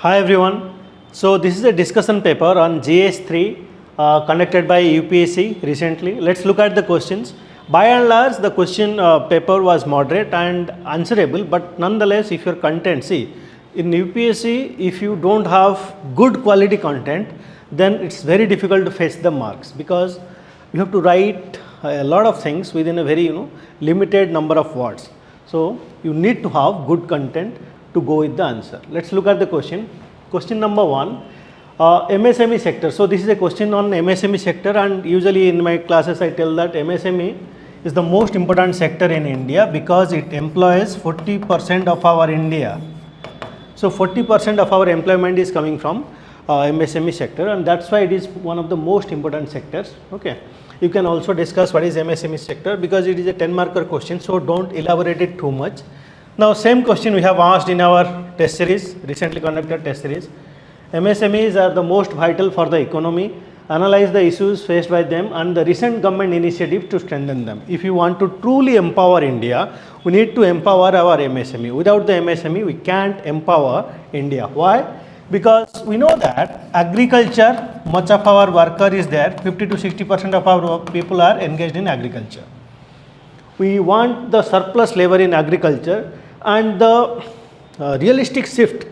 Hi everyone. So this is a discussion paper on GS3 conducted by UPSC recently. Let's look at the questions. By and large, the question paper was moderate and answerable, but nonetheless, if your content, see, in UPSC, if you don't have good quality content, then it's very difficult to fetch the marks because you have to write a lot of things within a very limited number of words. So you need to have good content to go with the answer. Let's look at the question. Question number 1, MSME sector. So this is a question on MSME sector, and usually in my classes I tell that MSME is the most important sector in India because it employs 40% of our India. So 40% of our employment is coming from MSME sector, and that's why it is one of the most important sectors. Okay. You can also discuss what is MSME sector because it is a 10 marker question, so don't elaborate it too much. Now same question we have asked in our test series, recently conducted test series. MSMEs are the most vital for the economy. Analyze the issues faced by them and the recent government initiative to strengthen them. If you want to truly empower India, we need to empower our MSME. Without the MSME, we can't empower India. Why? Because we know that agriculture, much of our worker is there, 50 to 60% of our people are engaged in agriculture. We want the surplus labor in agriculture, and the realistic shift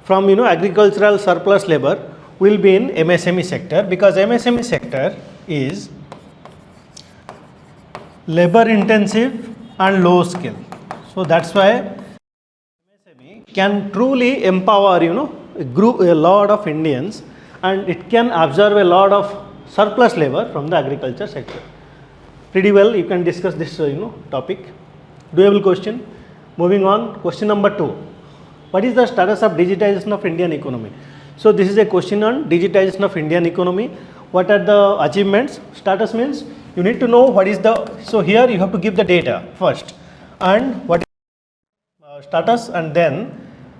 from agricultural surplus labor will be in MSME sector because MSME sector is labor intensive and low skill. So that's why MSME can truly empower a lot of Indians, and it can absorb a lot of surplus labor from the agriculture sector. Pretty well you can discuss this topic. Doable question. Moving on, question number 2. What is the status of digitization of Indian economy? So this is a question on digitization of Indian economy. What are the achievements? Status means you need to know what is the, so here you have to give the data first and what is status, and then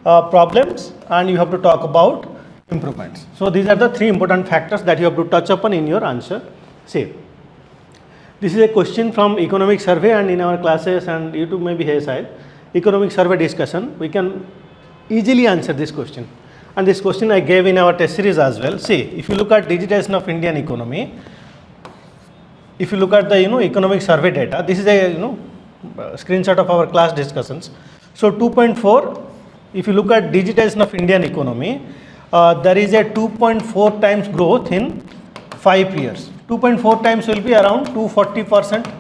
problems, and you have to talk about improvements. So these are the 3 important factors that you have to touch upon in your answer. See, this is a question from economic survey, and in our classes and YouTube maybe here side, economic survey discussion, we can easily answer this question. And this question I gave in our test series as well. See, if you look at digitization of Indian economy, if you look at the economic survey data, this is a screenshot of our class discussions. So 2.4, if you look at digitization of Indian economy, there is a 2.4 times growth in 5 years. 2.4 times will be around 240%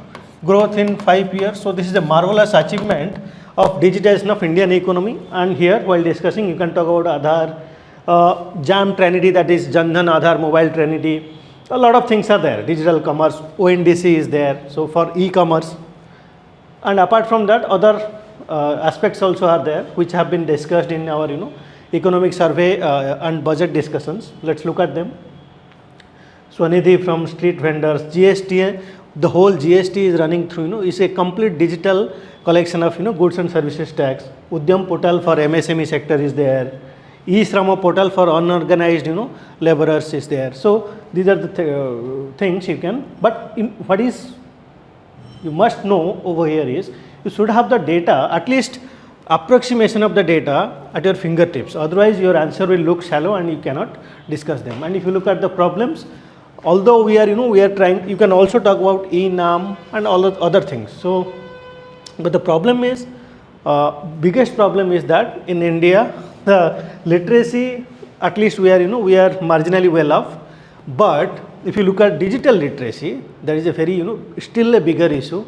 growth in 5 years. So this is a marvelous achievement of digitization of Indian economy. And here while discussing, you can talk about Aadhaar, JAM Trinity, that is Jan Dhan Aadhaar Mobile Trinity. A lot of things are there. Digital commerce, ONDC is there. So for e-commerce, and apart from that, other aspects also are there which have been discussed in our economic survey and budget discussions. Let's look at them. Swanidhi from street vendors, GST, the whole GST is running through, is a complete digital collection of, goods and services tax. Udyam portal for MSME sector is there. E-Shrama portal for unorganized, laborers is there. So these are the things you can, but what is, you must know over here is, you should have the data, at least approximation of the data at your fingertips. Otherwise, your answer will look shallow and you cannot discuss them. And if you look at the problems, although we are trying, you can also talk about e-NAM and all the other things. So, but the problem is, biggest problem is that in India, the literacy, at least we are marginally well off. But if you look at digital literacy, there is a very, still a bigger issue,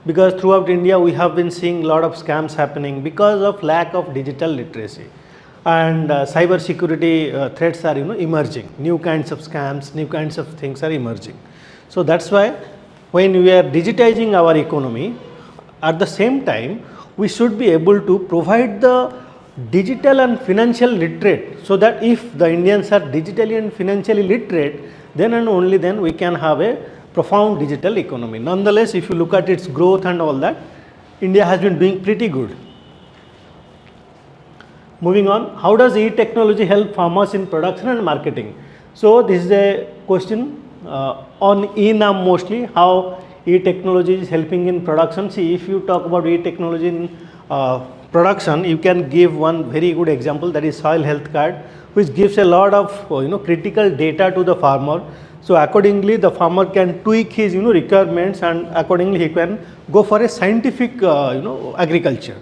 because throughout India we have been seeing a lot of scams happening because of lack of digital literacy. And cyber security threats are emerging. New kinds of scams, new kinds of things are emerging. So that's why when we are digitizing our economy, at the same time we should be able to provide the digital and financial literate, so that if the Indians are digitally and financially literate, then and only then we can have a profound digital economy. Nonetheless, if you look at its growth and all that, India has been doing pretty good. Moving on, how does e-technology help farmers in production and marketing? So this is a question on e-NAM mostly, how e-technology is helping in production. See, if you talk about e-technology in production, you can give one very good example, that is soil health card, which gives a lot of critical data to the farmer. So accordingly the farmer can tweak his requirements, and accordingly he can go for a scientific agriculture.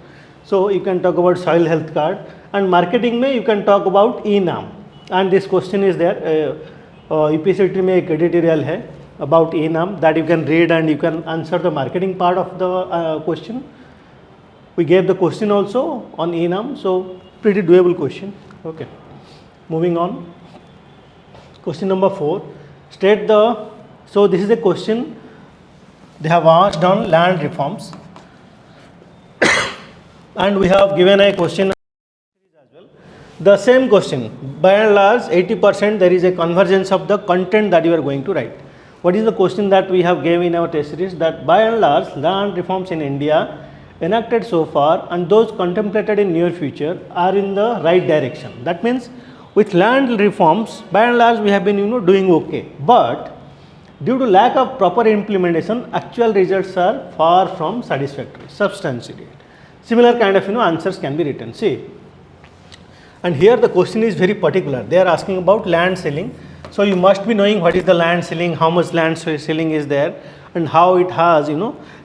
So you can talk about soil health card, and marketing mein you can talk about e-naam, and this question is there. UPSC में एक editorial है about e-naam that you can read and you can answer the marketing part of the question. We gave the question also on e-naam, so pretty doable question. Okay, moving on. Question number 4. State the, so this is a question they have asked on land reforms, and we have given a question as well. The same question, by and large 80% there is a convergence of the content that you are going to write. What is the question that we have given in our test series? That by and large land reforms in India enacted so far and those contemplated in near future are in the right direction. That means with land reforms, by and large we have been doing okay, but due to lack of proper implementation, actual results are far from satisfactory, substantially. Similar kind of answers can be written. See, and here the question is very particular. They are asking about land selling. So you must be knowing what is the land selling, how much land selling is there, and how it has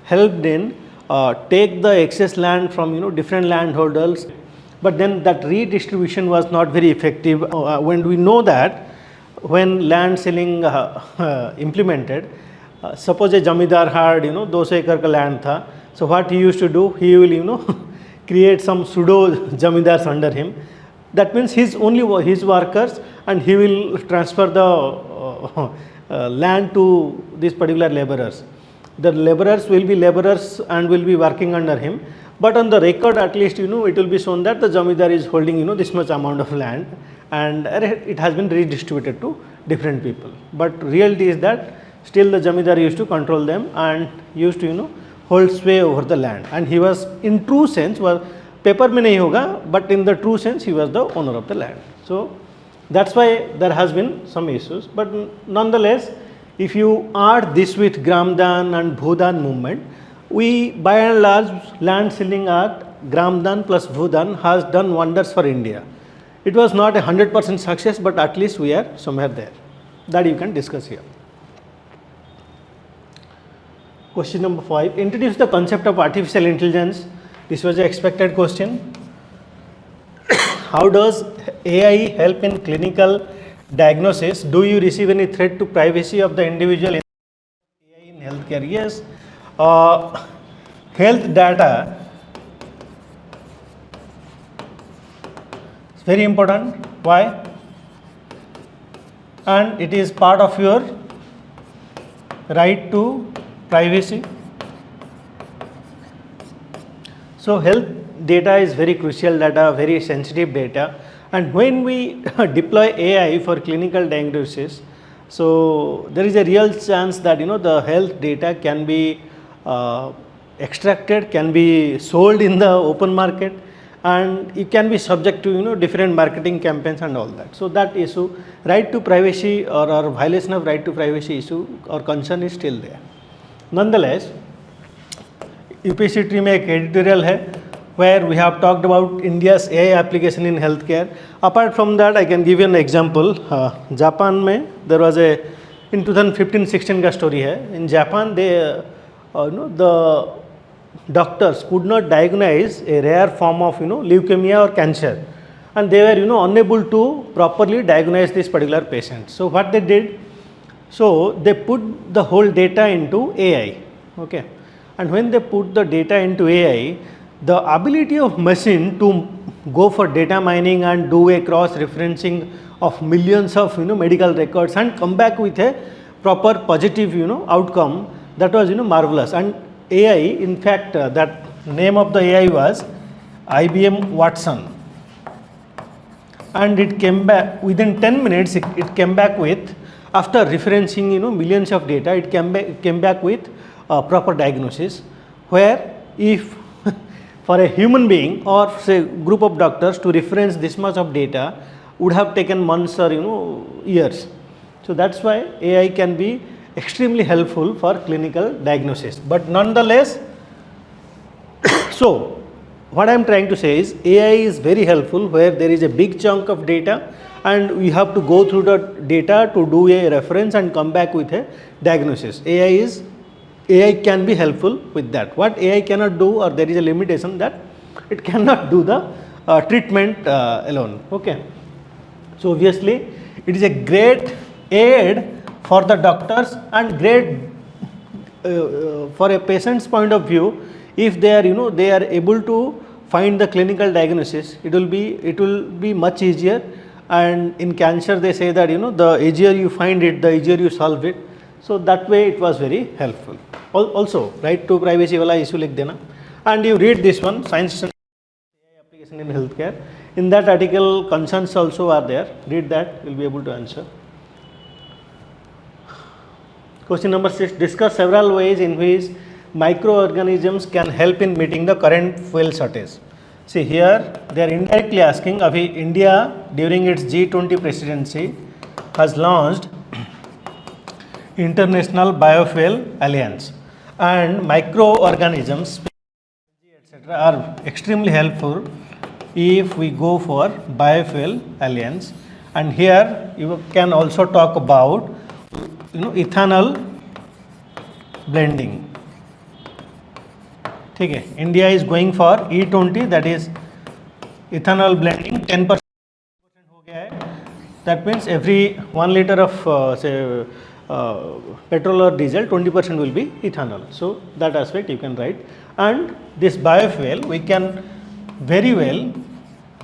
helped in take the excess land from different landholders. But then that redistribution was not very effective. When we know that when land selling implemented, suppose a jamidar had 200 acre ka land tha, so what he used to do, he will create some pseudo jamidars under him. That means his only his workers, and he will transfer the land to these particular laborers. The laborers will be laborers and will be working under him. But on the record, at least it will be shown that the jamidar is holding this much amount of land, and it has been redistributed to different people. But reality is that still the jamidar used to control them and used to hold sway over the land, and he was in true sense was paper mein nahi hoga, but in the true sense he was the owner of the land. So that's why there has been some issues. But nonetheless, if you add this with Gramdan and Bhudan movement, we by and large land selling act, Gramdan plus Bhudan has done wonders for India. It was not a 100% success, but at least we are somewhere there. That you can discuss here. Question number 5. Introduce the concept of artificial intelligence. This was an expected question. How does AI help in clinical diagnosis? Do you receive any threat to privacy of the individual in AI in healthcare? Yes. Health data is very important. Why? And it is part of your right to privacy. So health data is very crucial data, very sensitive data, and when we deploy AI for clinical diagnosis, so there is a real chance that the health data can be extracted, can be sold in the open market, and it can be subject to different marketing campaigns and all that. So that issue, right to privacy or violation of right to privacy issue or concern is still there. Nonetheless, UPSC में एक editorial है where we have talked about India's AI application in healthcare. Apart from that, I can give you an example. Japan में there was a in 2015-16 का story है. In Japan, they the doctors could not diagnose a rare form of leukemia or cancer, and they were unable to properly diagnose this particular patient. So what they did, so they put the whole data into AI. Okay, and when they put the data into AI, the ability of machine to go for data mining and do a cross referencing of millions of medical records and come back with a proper positive outcome, that was marvelous. And AI, in fact, that name of the AI was IBM Watson, and it came back within 10 minutes. It came back with, after referencing millions of data, it came back with proper diagnosis, where if for a human being or say group of doctors to reference this much of data would have taken months or years. So that's why AI can be extremely helpful for clinical diagnosis. But nonetheless, so what I am trying to say is AI is very helpful where there is a big chunk of data and we have to go through the data to do a reference and come back with a diagnosis. AI can be helpful with that. What AI cannot do, or there is a limitation that it cannot do the treatment alone. Okay. So obviously it is a great aid for the doctors and great for a patient's point of view. If they are they are able to find the clinical diagnosis, it will be much easier. And in cancer they say that the easier you find it, the easier you solve it. So that way it was very helpful. Also, right to privacy wala issue likh dena, and you read this one, science and AI application in healthcare. In that article concerns also are there. Read that, you will be able to answer. Question number 6, discuss several ways in which microorganisms can help in meeting the current fuel shortage. See here they are indirectly asking, abhi India during its G20 presidency has launched International Biofuel Alliance, and microorganisms etc. are extremely helpful if we go for biofuel alliance. And here you can also talk about ethanol blending. Okay, India is going for E20, that is ethanol blending 10% हो गया है. That means every 1 liter of say petrol or diesel, 20% will be ethanol. So that aspect you can write. And this biofuel we can very well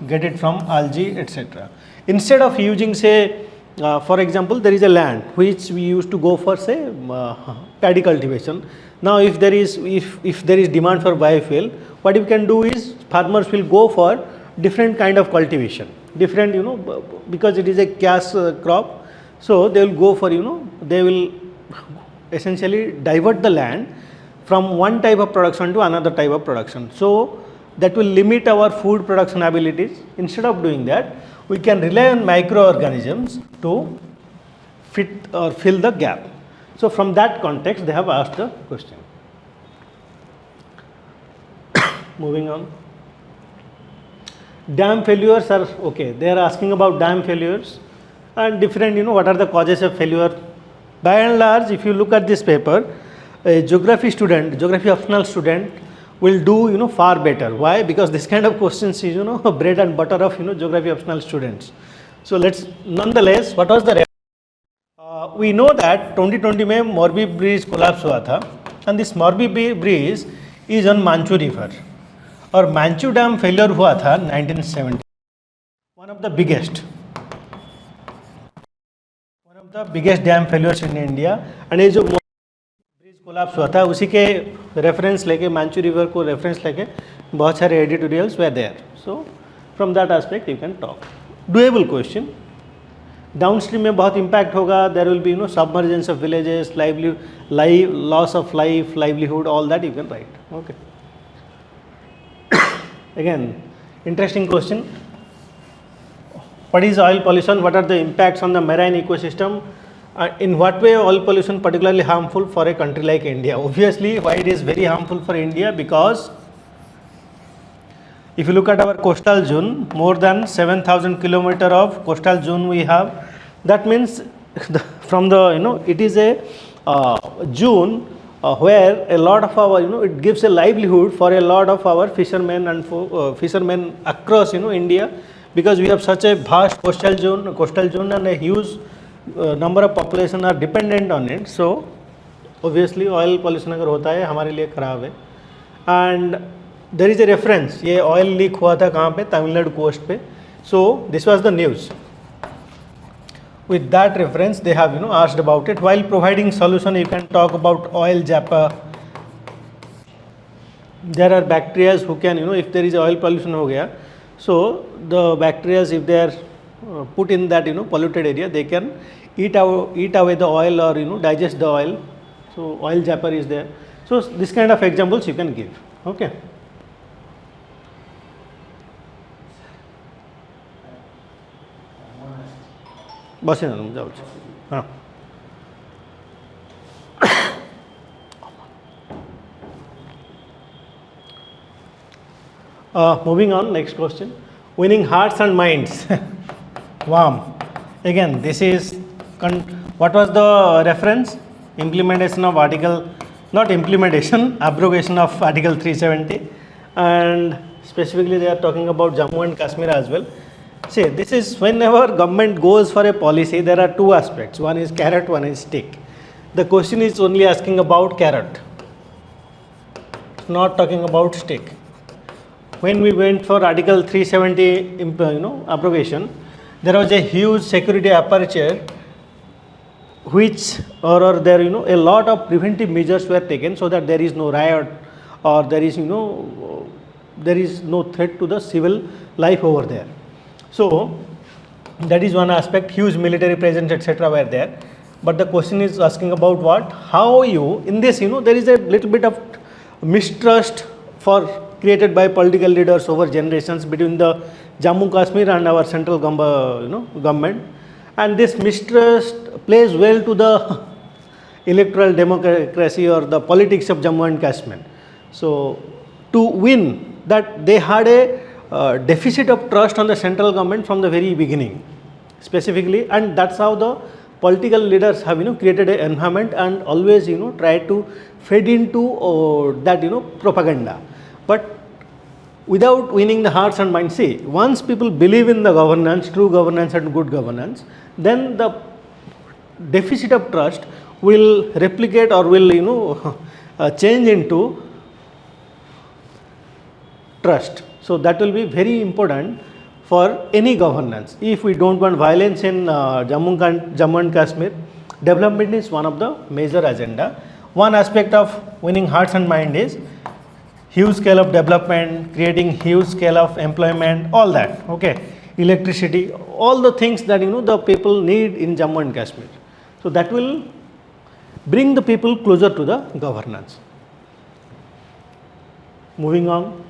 get it from algae etc. Instead of using say for example there is a land which we used to go for say paddy cultivation. Now if there is demand for biofuel, what you can do is farmers will go for different kind of cultivation, different because it is a cash crop. So they will go for they will essentially divert the land from one type of production to another type of production. So that will limit our food production abilities. Instead of doing that, we can rely on microorganisms to fit or fill the gap. So from that context they have asked the question. Moving on. Dam failures are okay. They are asking about dam failures and different what are the causes of failure. By and large, if you look at this paper, a geography optional student will do far better. Why? Because this kind of questions is bread and butter of geography optional students. So let's nonetheless, what was the we know that 2020 में Morbi Bridge collapse हुआ था, and this Morbi Bridge is on Manchu River, और Manchu Dam failure हुआ था 1970, one of the biggest dam failures in India. and ये जो bridge collapse हुआ था उसी के रेफरेंस लेके मांचू रिवर को रेफरेंस लेके बहुत सारे editorials were there. So from that aspect you can talk. Doable question. Downstream में बहुत इम्पैक्ट होगा. There will be submergence of villages, loss of life, livelihood, all that you can write. Okay. Again interesting question. What is oil pollution? What are the impacts on the marine ecosystem? In what way oil pollution particularly harmful for a country like India? Obviously, why it is very harmful for India? Because if you look at our coastal zone, more than 7,000 kilometer of coastal zone we have. That means from the it is a zone where a lot of our it gives a livelihood for a lot of our fishermen and fishermen across India, because we have such a vast coastal zone and a huge number of population are dependent on it. So obviously oil pollution अगर होता है हमारे लिए ख़राब है. And there is a reference, ये oil leak हुआ था कहाँ पे? तमिलनाडु कोस्ट पे. So this was the news. With that reference they have asked about it. While providing solution you can talk about oil japa. There are bacteria who can if there is oil pollution हो गया, so the bacteria if they are put in that polluted area, they can eat away the oil or digest the oil. So oil japper is there. So this kind of examples you can give. Okay. बस जाओ. हाँ. Moving on, next question. Winning hearts and minds. Wow. Again, this is, what was the reference? Implementation of article, not implementation, abrogation of article 370. And specifically they are talking about Jammu and Kashmir as well. See, this is whenever government goes for a policy, there are two aspects. One is carrot, one is stick. The question is only asking about carrot, not talking about stick. When we went for article 370 abrogation, there was a huge security aperture which or there a lot of preventive measures were taken so that there is no riot or there is there is no threat to the civil life over there. So that is one aspect, huge military presence etc. were there. But the question is asking about what? How you, in this there is a little bit of mistrust created by political leaders over generations between the Jammu Kashmir and our central government, and this mistrust plays well to the electoral democracy or the politics of Jammu and Kashmir. So to win that, they had a deficit of trust on the central government from the very beginning specifically, and that's how the political leaders have created an environment and always try to feed into that propaganda. But without winning the hearts and minds, see, once people believe in the governance, true governance and good governance, then the deficit of trust will replicate or will change into trust. So that will be very important for any governance. If we don't want violence in Jammu and Kashmir, development is one of the major agenda. One aspect of winning hearts and mind is huge scale of development, creating huge scale of employment, all that, okay, electricity, all the things that the people need in Jammu and Kashmir. So that will bring the people closer to the governance. Moving on.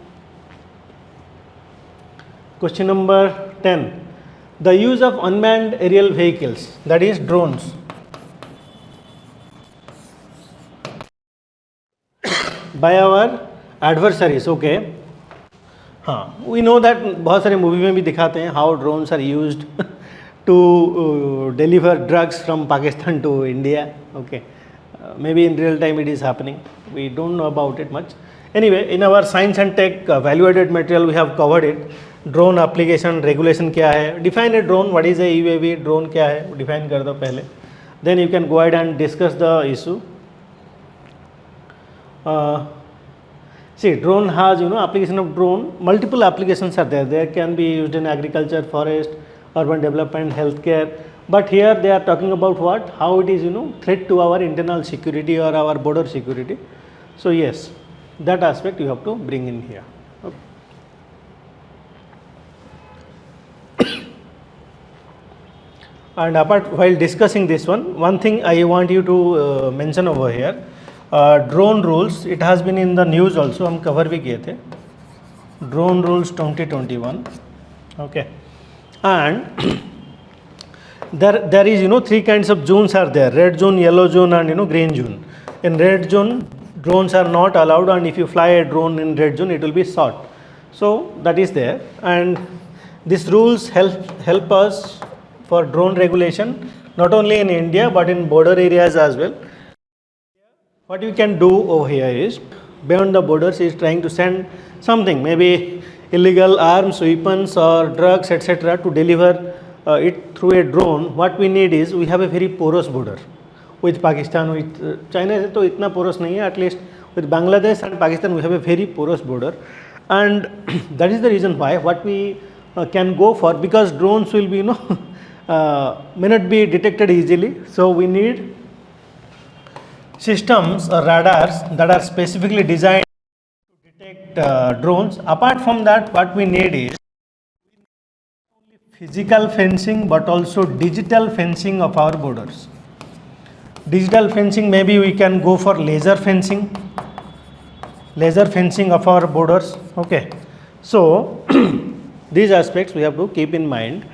Question number 10. The use of unmanned aerial vehicles, that is drones. By our adversaries, okay. हाँ, we know that बहुत सारे movie में भी दिखाते हैं how drones are used to deliver drugs from Pakistan to India, okay. Maybe in real time it is happening, we don't know about it much. Anyway, in our science and tech value added material we have covered it. Drone application regulation क्या है, define a drone, what is a UAV, drone क्या है, define कर दो पहले, then you can go ahead and discuss the issue. See, drone has application of drone, multiple applications are there. There can be used in agriculture, forest, urban development, healthcare. But here they are talking about what? How it is threat to our internal security or our border security. So yes, that aspect you have to bring in here. Okay. And apart, while discussing this one thing I want you to mention over here. Drone rules, it has been in the news also, हम cover भी किए थे. Drone rules 2021, okay. And there is three kinds of zones are there: red zone, yellow zone, and green zone. In red zone, drones are not allowed, and if you fly a drone in red zone, it will be shot. So that is there, and these rules help us for drone regulation, not only in India but in border areas as well. What you can do over here is, beyond the borders, is trying to send something, maybe illegal arms, weapons or drugs etc. to deliver it through a drone. What we need is, we have a very porous border with Pakistan, with China से तो इतना porous नहीं है, at least with Bangladesh and Pakistan we have a very porous border, and that is the reason why what we can go for, because drones will be may not be detected easily, so we need systems or radars that are specifically designed to detect drones. Apart from that, what we need is not only physical fencing but also digital fencing of our borders. Digital fencing, maybe we can go for laser fencing of our borders, okay. So these aspects we have to keep in mind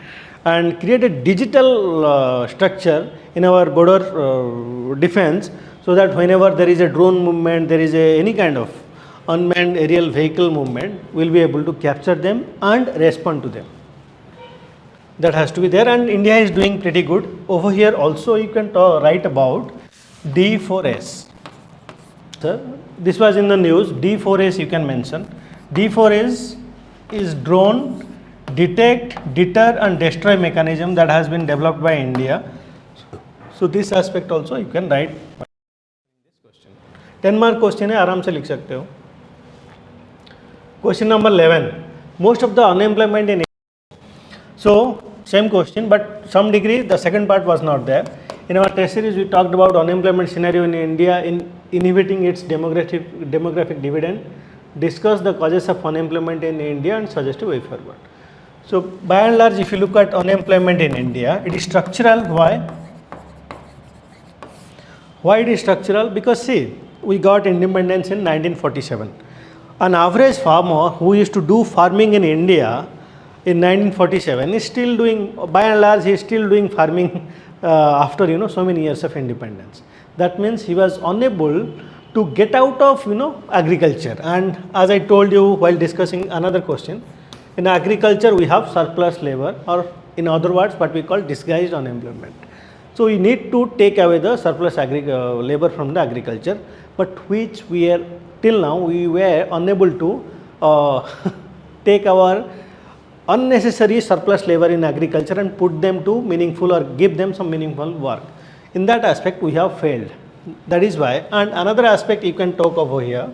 and create a digital structure in our border defense, so that whenever there is a drone movement, there is any kind of unmanned aerial vehicle movement, will be able to capture them and respond to them. That has to be there, and India is doing pretty good. Over here also you can write about D4S. Sir, this was in the news. D4S you can mention. D4S is drone detect, deter and destroy mechanism that has been developed by India. So this aspect also you can write this question. 10 mark question है, आराम से लिख सकते हो. Question number 11. Most of the unemployment in India. So same question, but some degree the second part was not there. In our test series we talked about unemployment scenario in India in inhibiting its demographic dividend, discuss the causes of unemployment in India and suggest a way forward. So by and large, if you look at unemployment in India, it is structural. Why? Why it is structural? Because see, we got independence in 1947. An average farmer who used to do farming in India in 1947 is still doing, by and large, he is still doing farming after so many years of independence. That means he was unable to get out of agriculture. And as I told you while discussing another question, in agriculture we have surplus labor, or in other words what we call disguised unemployment. So we need to take away the surplus labor from the agriculture, but which we are till now we were unable to take our unnecessary surplus labor in agriculture and put them to meaningful or give them some meaningful work. In that aspect we have failed. That is why. And another aspect you can talk over here,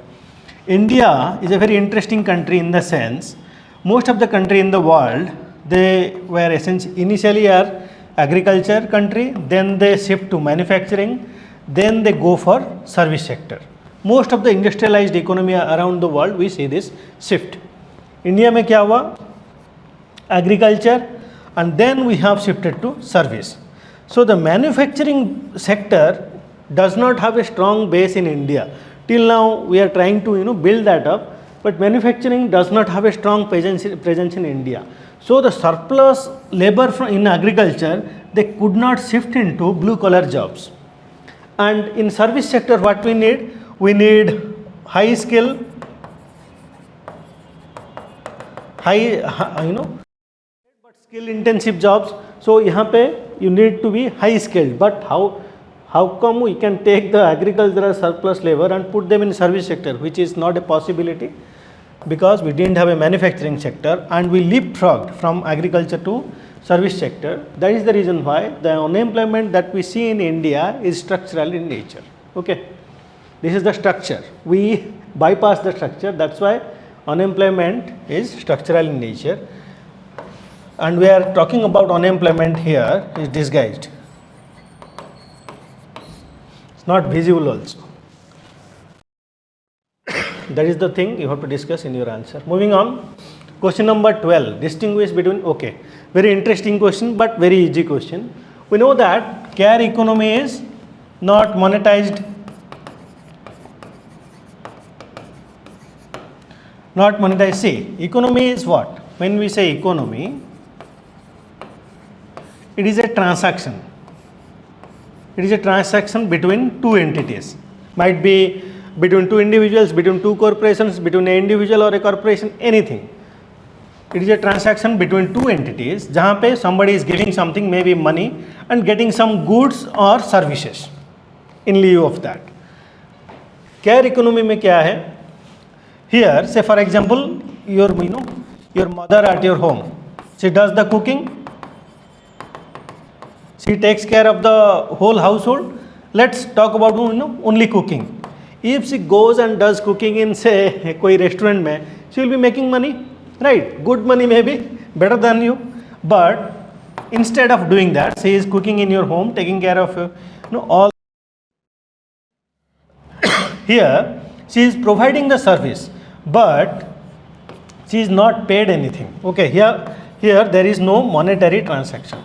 India is a very interesting country in the sense most of the country in the world, they were essentially initially are agriculture country, then they shift to manufacturing, then they go for service sector. Most of the industrialized economy around the world we see this shift. India में क्या हुआ? Agriculture, and then we have shifted to service. So the manufacturing sector does not have a strong base in India. Till now we are trying to build that up, but manufacturing does not have a strong presence in India. So the surplus labor in agriculture, they could not shift into blue collar jobs. And in service sector what we need high skill, but skill intensive jobs. So यहाँ पे you need to be high skilled, but how come we can take the agricultural surplus labor and put them in service sector, which is not a possibility because we didn't have a manufacturing sector and we leapfrogged from agriculture to service sector. That is the reason why the unemployment that we see in India is structural in nature. Okay, this is the structure. We bypass the structure, that's why unemployment is structural in nature. And we are talking about unemployment here is disguised. It's not visible also. That is the thing you have to discuss in your answer. Moving on, question number 12. Distinguish between, okay, very interesting question but very easy question. We know that care economy is not monetized. Not monetized. See, economy is what? When we say economy, it is a transaction. It is a transaction between two entities. Might be between two individuals, between two corporations, between an individual or a corporation, anything. It is a transaction between two entities जहाँ पे somebody is giving something, maybe money, and getting some goods or services in lieu of that. Care economy में क्या है? Here, say for example, your mother at your home, she does the cooking. She takes care of the whole household. Let's talk about only cooking. If she goes and does cooking in say कोई restaurant में, she will be making money, right? Good money maybe, better than you. But instead of doing that, she is cooking in your home, taking care of all. Here she is providing the service, but she is not paid anything. Okay, here there is no monetary transaction.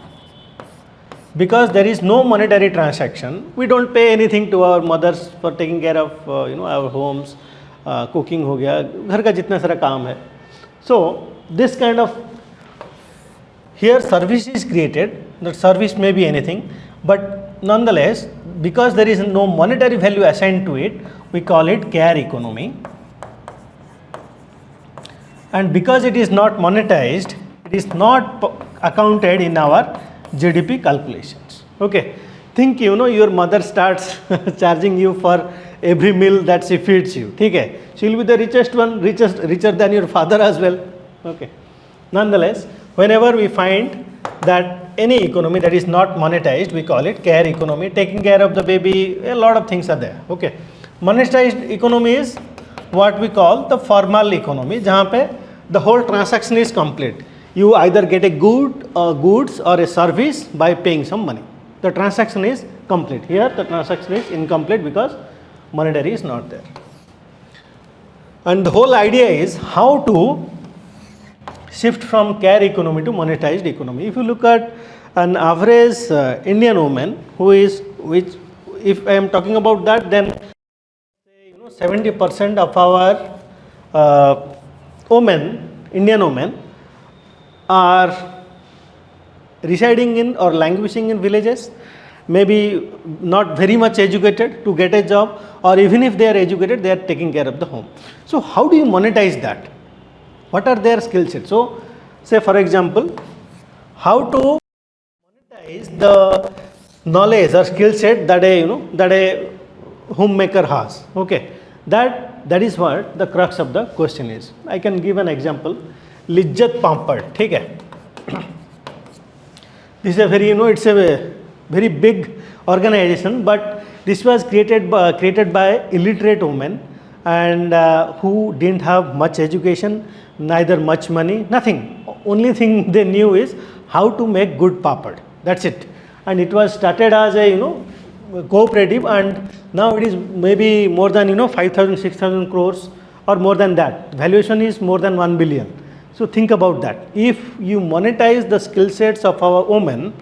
Because there is no monetary transaction, we don't pay anything to our mothers for taking care of our homes, cooking हो गया, घर का जितना सारा काम है. So this kind of, here service is created. The service may be anything, but nonetheless, because there is no monetary value assigned to it, we call it care economy. and because it is not monetized, it is not accounted in our GDP calculations. Okay, think your mother starts charging you for every meal that she feeds you. Okay, she will be the richest one, richer than your father as well. Okay, nonetheless, whenever we find that any economy that is not monetized, we call it care economy, taking care of the baby, a lot of things are there. Okay, monetized economy is what we call the formal economy, जहाँ पे the whole transaction is complete. You either get a goods or a service by paying some money. The transaction is complete. Here the transaction is incomplete because monetary is not there. And the whole idea is how to shift from care economy to monetized economy. If you look at an average Indian woman if I am talking about that, then 70% of our Indian women are residing in or languishing in villages, maybe not very much educated to get a job, or even if they are educated, they are taking care of the home. So how do you monetize that? What are their skill sets? So say for example, how to monetize the knowledge or skill set that a homemaker has. Okay, that is what the crux of the question is. I can give an example. Lijjat Pampad, ठीक है. This is a very it's a very big organization, but this was created by illiterate women and who didn't have much education, neither much money, nothing. Only thing they knew is how to make good papad. That's it. And it was started as a cooperative, and now it is maybe more than 5,000 6,000 crores or more than that. Valuation is more than 1 billion. So think about that. If you monetize the skill sets of our women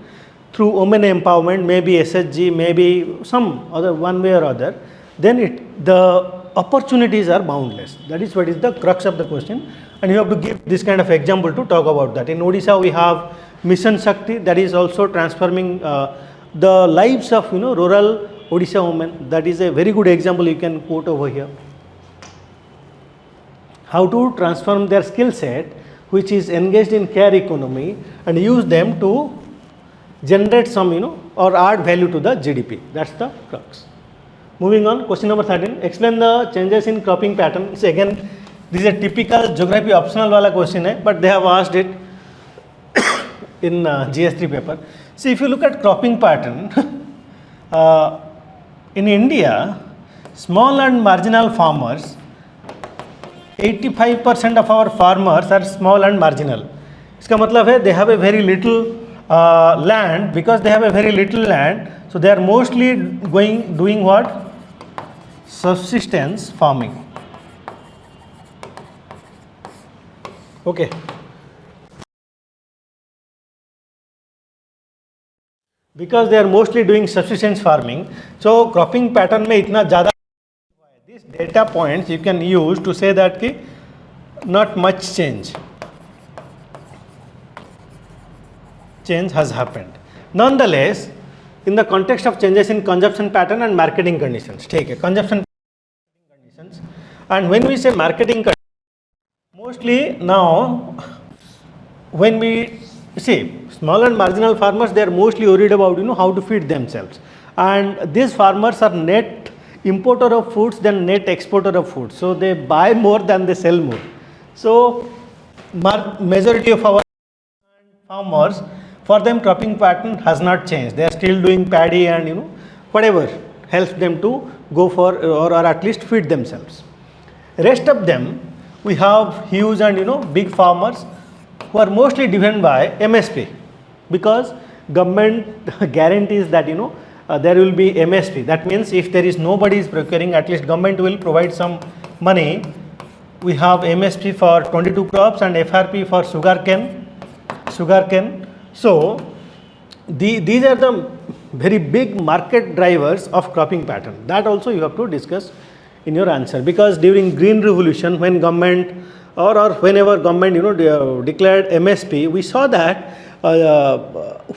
through women empowerment, maybe SHG, maybe some other one way or other, then the opportunities are boundless. That is what is the crux of the question, and you have to give this kind of example to talk about that. In Odisha we have Mission Shakti, that is also transforming the lives of rural Odisha women. That is a very good example you can quote over here. How to transform their skill set, which is engaged in care economy, and use them to generate some or add value to the GDP. That's the crux. Moving on, question number 13. Explain the changes in cropping pattern. So again, this is a typical geography optional wala question hai, but they have asked it in GS3 paper. See, if you look at cropping pattern, in India, small and marginal farmers, 85% of our farmers are small and marginal. इसका मतलब है they have a very little land. Because they have a very little land, so they are mostly doing what? Subsistence farming. Okay. Because they are mostly doing subsistence farming, so cropping pattern में इतना ज़्यादा. These data points you can use to say that ki not much change has happened. Nonetheless, in the context of changes in consumption pattern and marketing conditions, take consumption conditions, and when we say marketing conditions, mostly now when we see small and marginal farmers, they are mostly worried about how to feed themselves, and these farmers are net importer of foods than net exporter of foods. So they buy more than they sell more. So majority of our farmers, for them cropping pattern has not changed. They are still doing paddy and whatever helps them to go for or at least feed themselves. Rest of them, we have huge and big farmers who are mostly driven by MSP, because government guarantees that there will be MSP. That means if there is nobody is procuring, at least government will provide some money. We have MSP for 22 crops and FRP for sugarcane. So these are the very big market drivers of cropping pattern. That also you have to discuss in your answer, because during Green Revolution, when government or whenever government declared MSP, we saw that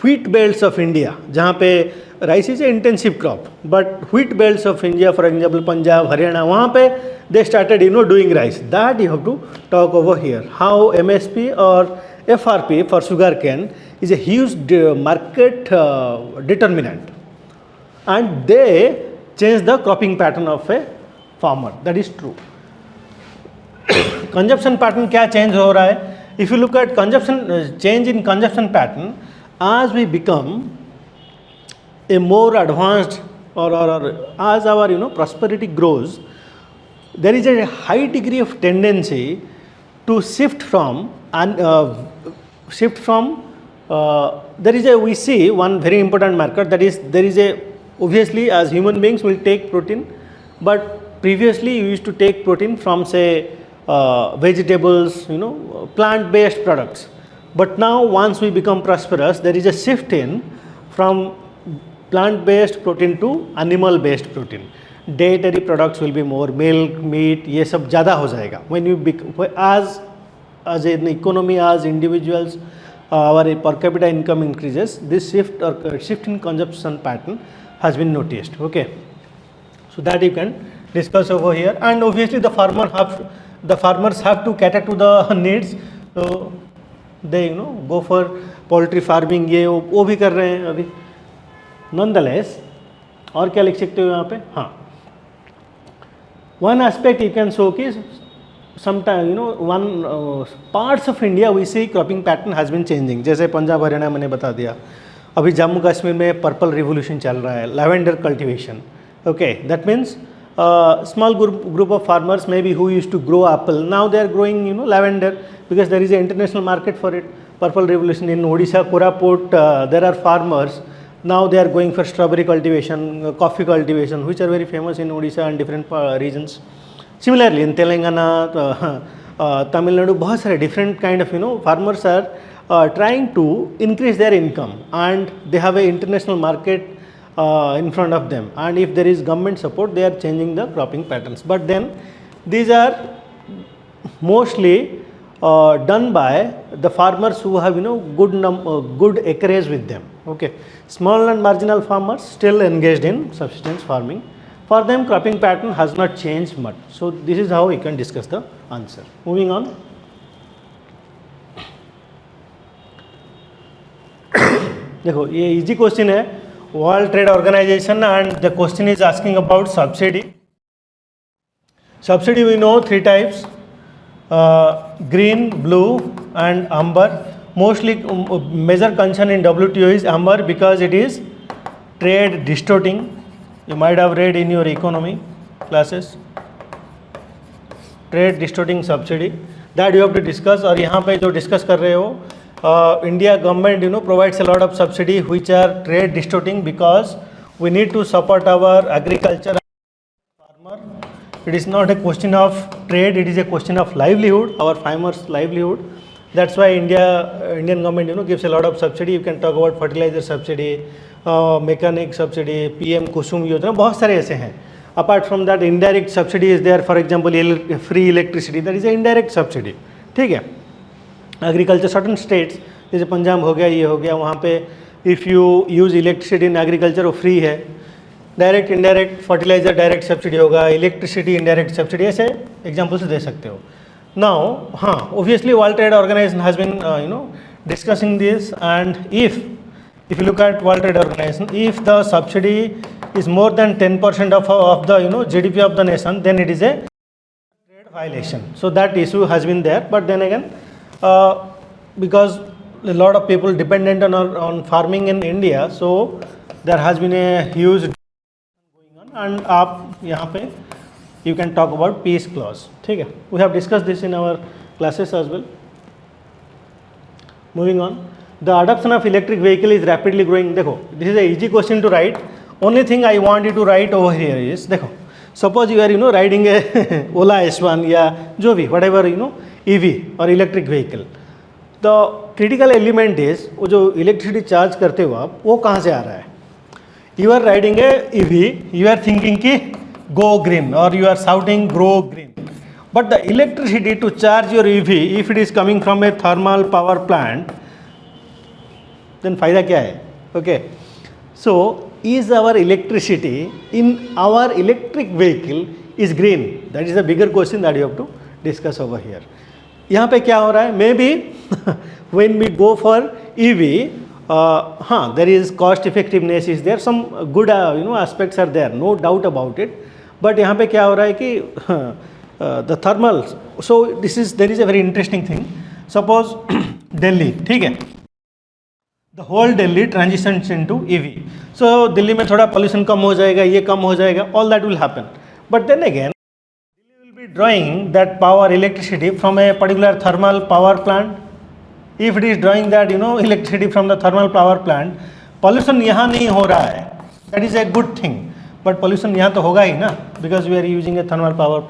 wheat belts of India, जहाँ पे rice is an intensive crop, but wheat belts of India, for example, Punjab, Haryana, वहाँ पे they started doing rice. That you have to talk over here. How MSP or FRP for sugarcane is a huge market determinant, and they change the cropping pattern of a farmer. That is true. Consumption pattern क्या change हो रहा है? If you look at consumption change in consumption pattern, as we become a more advanced or as our prosperity grows, there is a high degree of tendency to shift from we see one very important marker, that is there is a, obviously as human beings will take protein, but previously you used to take protein from say vegetables, plant based products, but now once we become prosperous, there is a shift in from plant based protein to animal based protein. Dietary products will be more, milk, meat, ये सब ज़्यादा हो जाएगा. When you as an economy, as individuals, our per capita income increases, this shift in consumption pattern has been noticed. Okay, so that you can discuss over here, and obviously the farmers have to cater to the needs, so they go for poultry farming, ये वो भी कर रहे हैं अभी. Nonetheless, और क्या लिख सकते हो यहाँ पे? हाँ, one aspect you can show is sometimes one parts of India we see cropping pattern has been changing. जैसे पंजाब हरियाणा मैंने बता दिया, अभी जम्मू कश्मीर में पर्पल रिवोल्यूशन चल रहा है, lavender cultivation. Okay, that means small group of farmers maybe who used to grow apple, now they are growing lavender because there is an international market for it. Purple revolution in Odisha, Koraput, there are farmers now they are going for strawberry cultivation, coffee cultivation, which are very famous in Odisha and different regions. Similarly in Telangana, Tamil Nadu, बहुत सारे different kind of farmers are trying to increase their income, and they have an international market in front of them, and if there is government support, they are changing the cropping patterns. But then these are mostly done by the farmers who have good acreage with them. Okay, small and marginal farmers still engaged in subsistence farming. For them, cropping pattern has not changed much. So this is how we can discuss the answer. Moving on. देखो ये easy question है, World Trade Organization, and the question is asking about subsidy. Subsidy we know three types, green, blue and amber. Mostly major concern in WTO is amber because it is trade distorting. You might have read in your economy classes, trade distorting subsidy, that you have to discuss. और यहाँ पे जो discuss कर रहे हो, India government provides a lot of subsidy which are trade distorting because we need to support our agriculture farmer. It is not a question of trade, it is a question of livelihood, our farmers' livelihood. That's why Indian government gives a lot of subsidy. You can talk about fertilizer subsidy, mechanic subsidy, PM Kusum योजना, बहुत सारे ऐसे हैं. Apart from that, indirect subsidy is there. For example, free electricity, that is an indirect subsidy. ठीक है. Agriculture, certain states जैसे पंजाब हो गया, ये हो गया, वहाँ पे if you use electricity in agriculture वो free है. Direct indirect fertiliser direct subsidy होगा, इलेक्ट्रिसिटी इनडायरेक्ट सब्सिडी, ऐसे एग्जाम्पल्स दे सकते हो. Now, obviously World Trade Organization has been discussing this, and if you look at World Trade Organization, if the subsidy is more than 10% of the GDP of the nation, then it is a trade violation. So that issue has been there, but then again because a lot of people dependent on farming in India, so there has been a huge going on, and आप यहाँ पे you can talk about peace clause. ठीक है, we have discussed this in our classes as well. Moving on, the adoption of electric vehicle is rapidly growing. देखो, this is a easy question to write. Only thing I want you to write over here is, देखो, suppose you are riding a Ola S1 या जो भी whatever EV or electric vehicle. The critical element is वो जो electricity charge करते हो आप, वो कहाँ से आ रहा है? You are riding a EV, you are thinking कि go green, or you are shouting grow green, but the electricity to charge your EV, if it is coming from a thermal power plant, then फायदा क्या है? Okay, So is our electricity in our electric vehicle is green? That is a bigger question that you have to discuss over here. यहाँ पे क्या हो रहा है, may be when we go for EV, हाँ, there is cost effectiveness is there, some good aspects are there, no doubt about it. But यहाँ पे क्या हो रहा है कि the thermals, so there is a very interesting thing. Suppose Delhi, ठीक है, the whole Delhi transitions into EV. So Delhi में थोड़ा pollution कम हो जाएगा, ये कम हो जाएगा, all that will happen. But then again, Delhi will be drawing that power electricity from a particular thermal power plant. If it is drawing that electricity from the thermal power plant, pollution यहाँ नहीं हो रहा है, that is a good thing. But pollution यहाँ तो होगा ही ना, because we are using a thermal power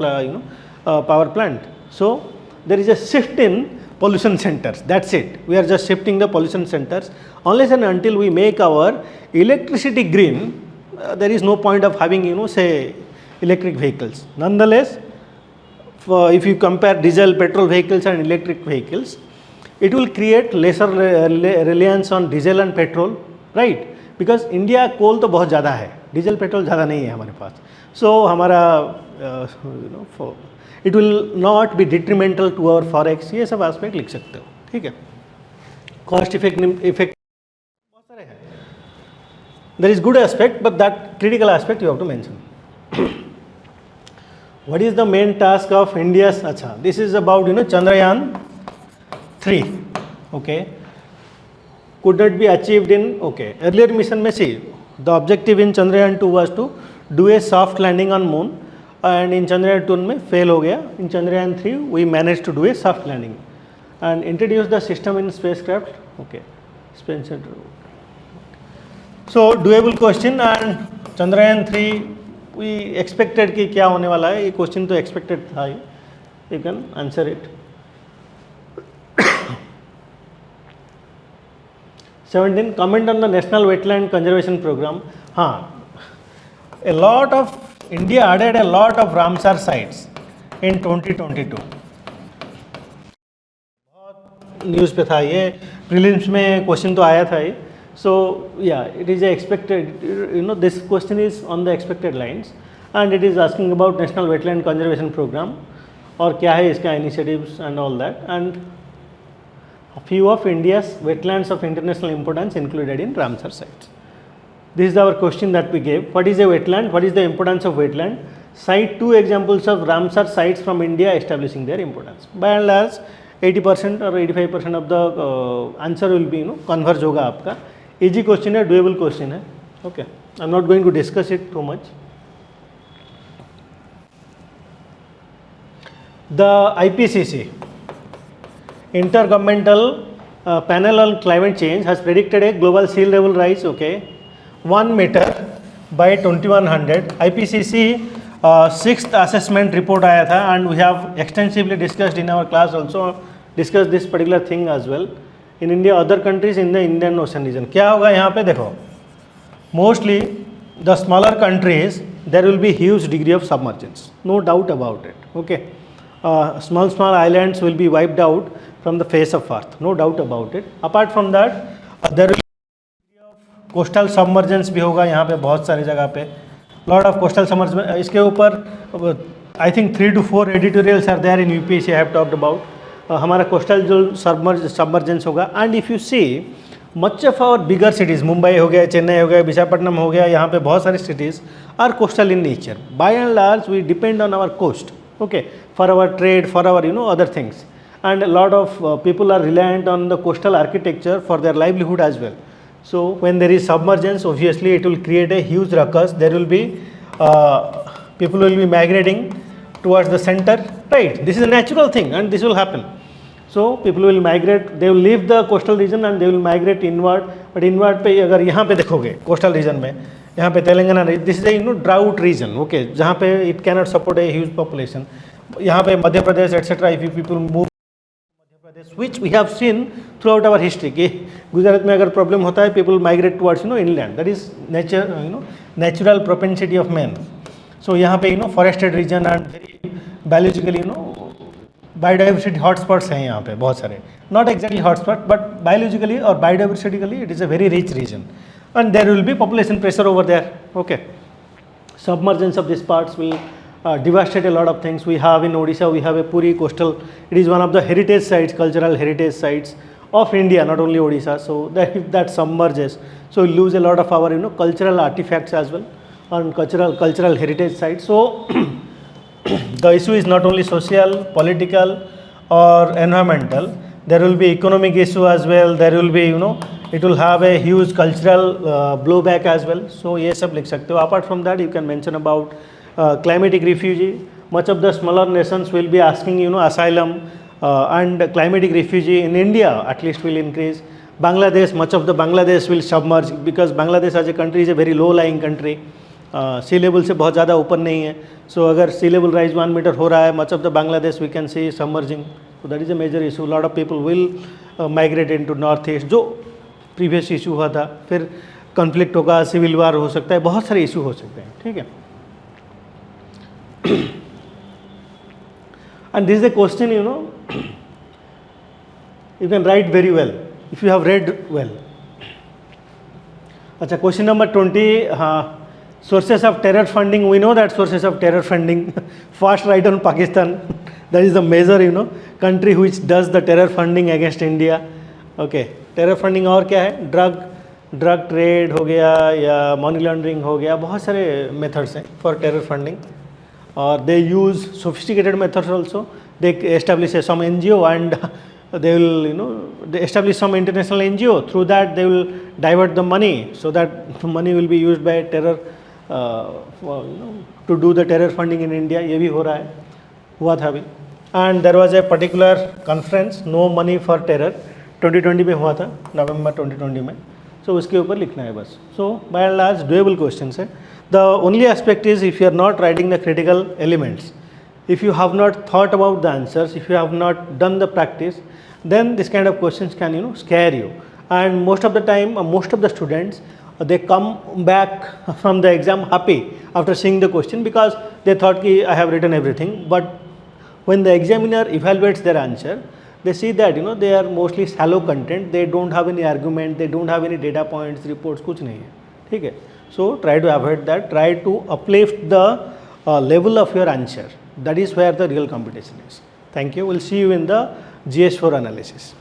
plant. So there is a shift in pollution centers. That's it. We are just shifting the pollution centers. Unless and until we make our electricity green, there is no point of having say electric vehicles. Nonetheless, if you compare diesel, petrol vehicles and electric vehicles, it will create lesser reliance on diesel and petrol, right? Because India coal तो बहुत ज़्यादा है, diesel petrol ज़्यादा नहीं है हमारे पास. So हमारा it will not be detrimental to our forex. ये सब aspect लिख सकते हो, ठीक है. Cost effect बहुत सारे हैं. There is good aspect, but that critical aspect you have to mention. What is the main task of India's? अच्छा, this is about Chandrayaan 3. Okay, could not be achieved in earlier mission में see the objective in Chandrayaan 2 was to do a soft landing on moon, and in Chandrayaan 2 में fail हो गया. In Chandrayaan 3 we managed to do a soft landing and introduce the system in spacecraft. Spencer. So doable question, and Chandrayaan 3 we expected कि क्या होने वाला है, ये question तो expected था ही. You can answer it. 17. Comment on the National Wetland Conservation Program. हाँ, a lot of India added a lot of Ramsar sites in 2022. बहुत न्यूज़ पे था ये, प्रीलिम्स में क्वेश्चन तो आया था ये. So yeah, it is expected. This question is on the expected lines, and it is asking about National Wetland Conservation Program और क्या है इसका initiatives and all that, and a few of India's wetlands of international importance included in Ramsar sites. This is our question that we gave. What is a wetland? What is the importance of wetland? Cite 2 examples of Ramsar sites from India establishing their importance. By and large, 80% or 85% of the answer will be converge होगा आपका. Easy question है, doable question है. Okay, I'm not going to discuss it too much. The IPCC, Intergovernmental Panel on Climate Change, has predicted a global sea level rise, 1 meter by 2100. IPCC 6th assessment report आया था, and we have extensively discussed in our class also, discussed this particular thing as well. In India, other countries in the Indian Ocean region. क्या होगा यहाँ पे देखो, mostly the smaller countries there will be huge degree of submergence, no doubt about it. Okay, small islands will be wiped out from the face of earth, no doubt about it. Apart from that, there will be coastal submergence भी होगा यहाँ पे बहुत सारी जगह पे, lot of coastal submergence. इसके ऊपर I think 3 to 4 editorials are there in UPSC I have talked about. हमारा कोस्टल जो सबमर्जेंस होगा. And if you see much of our bigger cities, Mumbai हो गया, चेन्नई हो गया, विशाखापट्टनम हो गया, यहाँ पे बहुत सारी cities are coastal in nature. By and large we depend on our coast, okay, for our trade, for our other things, and lot of people are reliant on the coastal architecture for their livelihood as well. So when there is submergence, obviously it will create a huge ruckus. There will be people will be migrating towards the center, right? This is a natural thing and this will happen. So people will migrate, they will leave the coastal region and they will migrate inward. But inward पे अगर यहाँ पे देखोगे coastal region में, यहाँ पे Telangana, this is a drought region, okay, जहाँ पे it cannot support a huge population. यहाँ पे Madhya Pradesh etc. if you people move which we have seen throughout our history कि गुजरात में अगर प्रॉब्लम होता है people migrate towards inland. That is nature, natural propensity of man. So यहाँ पे forested region and very biologically biodiversity hotspots हैं यहाँ पे बहुत सारे. Not exactly hotspot but biologically or biodiversitically it is a very rich region. and there will be population pressure over there. Okay, submergence of these parts will devastate a lot of things. We have in Odisha, we have a Puri coastal. It is one of the heritage sites, cultural heritage sites of India, not only Odisha. So that if that submerges, so we lose a lot of our cultural artifacts as well on cultural heritage sites. So the issue is not only social, political, or environmental. There will be economic issue as well. There will be it will have a huge cultural blowback as well. So ये सब लिख सकते हो. Apart from that, you can mention about climatic refugee. Much of the smaller nations will be asking asylum, and climatic refugee in India at least will increase. Bangladesh, much of the Bangladesh will submerge because Bangladesh as a country is a very low lying country. C level से बहुत ज़्यादा ऊपर नहीं है. सो अगर सी level rise 1 metre हो रहा है, much of the Bangladesh we can see submerging. So that is a major issue. Lot of people will migrate into north east, जो प्रीवियस इशू हुआ था. फिर कॉन्फ्लिक्ट होगा, सिविल वार हो सकता है, बहुत सारे इशू हो सकते हैं. ठीक है. And this is the question you can write very well if you have read well. अच्छा, क्वेश्चन नंबर 20. हाँ, sources of terror funding. We know that sources of terror funding. First right on Pakistan. That is the major country which does the terror funding against India. Okay, terror funding और क्या है? Drug trade हो गया या money laundering हो गया, बहुत सारे मेथड्स हैं फॉर टेरर फंडिंग. और they use sophisticated methods also. They establish some NGO and they will they establish some international NGO. Through that they will divert the money so that the money will be used by terror to do the terror funding in India. ये भी हो रहा है, हुआ था अभी. And there was a particular conference, no money for terror, 2020 में हुआ था, नवंबर 2020 में. So उसके ऊपर लिखना है बस. So by and large doable questions है. The only aspect is if you are not writing the critical elements, if you have not thought about the answers, if you have not done the practice, then this kind of questions can scare you. And most of the time, most of the students they come back from the exam happy after seeing the question because they thought ki I have written everything. But when the examiner evaluates their answer, they see that they are mostly shallow content. They don't have any argument, they don't have any data points, reports, कुछ नहीं है. ठीक है. So try to avoid that. Try to uplift the level of your answer. That is where the real competition is. Thank you. We'll see you in the GS4 analysis.